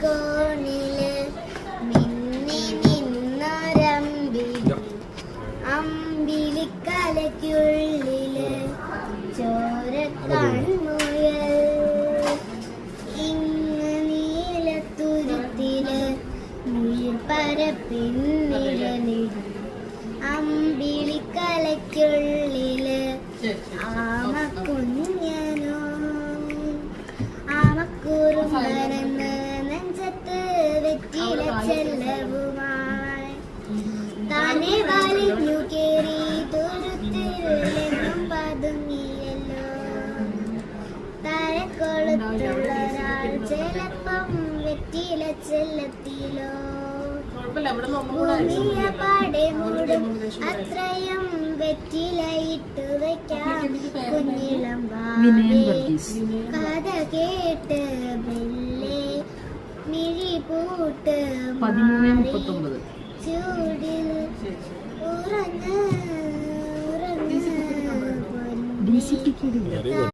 കോണില് മിന്നി നിന്നൊരമ്പിളി അമ്പിളിക്കലയ്ക്കുള്ളില് ചോരക്കൺമുയൽ ഇങ്ങ് നീലത്തുരുത്തില് നീർപ്പരപ്പിന്നിഴലിൽ അമ്പിളിക്കലയ്ക്കുള്ളില് ആമക്കുഞ്ഞനോ ആമക്കുറുമ്പനെന്ന് നെഞ്ചത്ത് വെറ്റില ചെല്ലവുമായി താനെ വലിഞ്ഞു കേറി തുരുത്തിലെന്നും പതുങ്ങിയല്ലോ തരക്കൊളുത്തുള്ളൊരാൾ ചിലപ്പം വെറ്റില ചെല്ലത്തിലോ ഭൂമിയെ പാടെ മൂടും അത്രയും വെറ്റിലയിട്ടു വയ്ക്കാം കുഞ്ഞിളം കഥ കേട്ട് മെല്ലെ മിഴി പൂട്ട് ചൂടിൽ ഉറങ്ങ